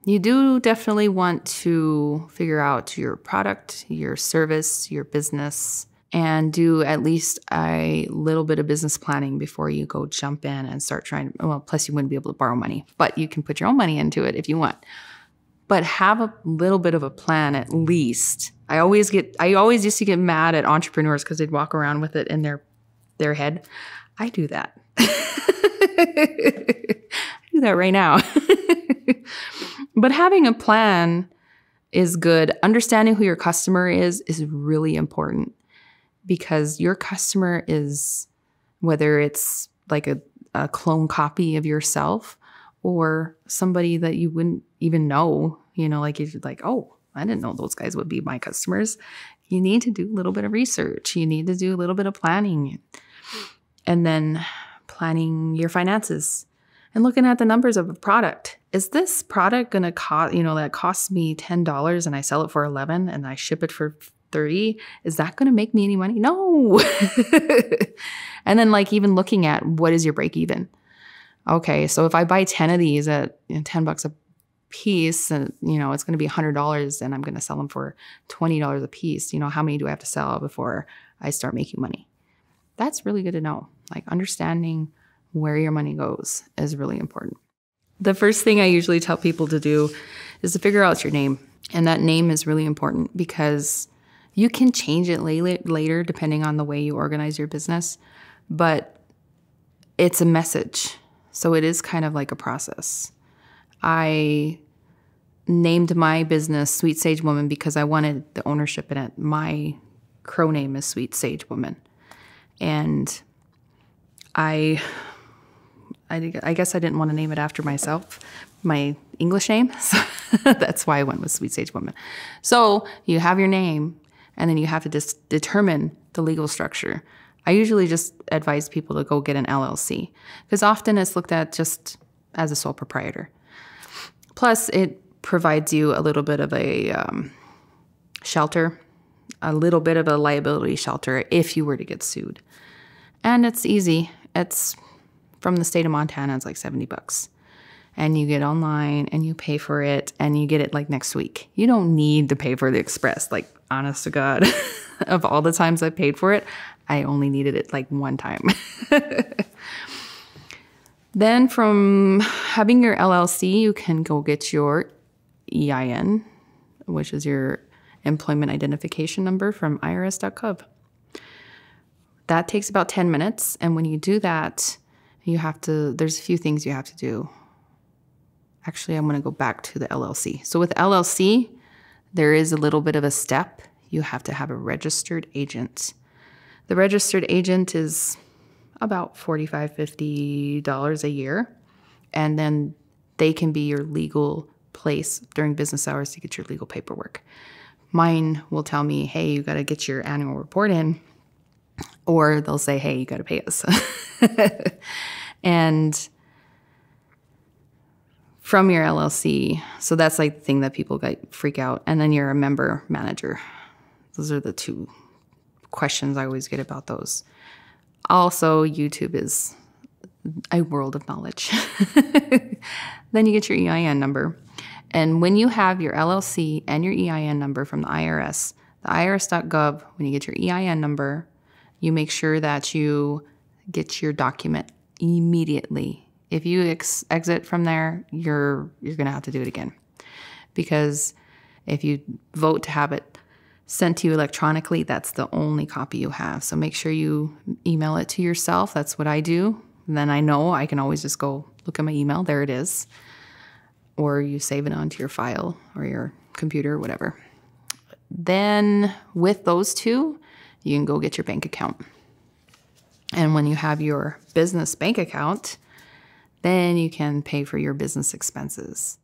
You do definitely want to figure out your product, your service, your business, and do at least a little bit of business planning before you go jump in and start trying. Well, plus you wouldn't be able to borrow money, but you can put your own money into it if you want. But have a little bit of a plan at least. I always used to get mad at entrepreneurs because they'd walk around with it in their head. I do that. I do that right now. But having a plan is good. Understanding who your customer is really important, because your customer is, whether it's like a clone copy of yourself or somebody that you wouldn't even know, like you're like, oh, I didn't know those guys would be my customers. You need to do a little bit of research. You need to do a little bit of planning, and then planning your finances and looking at the numbers of a product. Is this product going to cost, that costs me $10 and I sell it for $11 and I ship it for $30? Is that going to make me any money? No. And then like even looking at what is your break even? Okay, so if I buy 10 of these at $10 a piece, and it's going to be $100 and I'm going to sell them for $20 a piece, how many do I have to sell before I start making money? That's really good to know. Like understanding where your money goes is really important. The first thing I usually tell people to do is to figure out your name. And that name is really important because you can change it later depending on the way you organize your business. But it's a message. So it is kind of like a process. I named my business Sweet Sage Woman because I wanted the ownership in it. My crow name is Sweet Sage Woman. And I guess I didn't want to name it after myself, my English name. So that's why I went with Sweet Sage Woman. So you have your name, and then you have to determine the legal structure. I usually just advise people to go get an LLC because often it's looked at just as a sole proprietor. Plus, it provides you a little bit of a shelter, a little bit of a liability shelter if you were to get sued. And it's easy. It's from the state of Montana, it's like $70. And you get online and you pay for it and you get it like next week. You don't need to pay for the express. Like, honest to God, of all the times I paid for it, I only needed it like one time. Then from having your LLC, you can go get your EIN, which is your employment identification number from irs.gov. That takes about 10 minutes. And when you do that, there's a few things you have to do. Actually, I'm going to go back to the LLC. So with LLC, there is a little bit of a step. You have to have a registered agent. The registered agent is about $45, $50 a year. And then they can be your legal place during business hours to get your legal paperwork. Mine will tell me, hey, you got to get your annual report in. Or they'll say, hey, you got to pay us. And from your LLC, so that's like the thing that people freak out. And then you're a member manager. Those are the two questions I always get about those. Also, YouTube is a world of knowledge. Then you get your EIN number. And when you have your LLC and your EIN number from the irs.gov, when you get your EIN number, you make sure that you get your document immediately. If you exit from there, you're going to have to do it again. Because if you vote to have it sent to you electronically, that's the only copy you have. So make sure you email it to yourself. That's what I do. And then I know I can always just go look at my email. There it is. Or you save it onto your file or your computer, whatever. Then with those two, you can go get your bank account. And when you have your business bank account, then you can pay for your business expenses.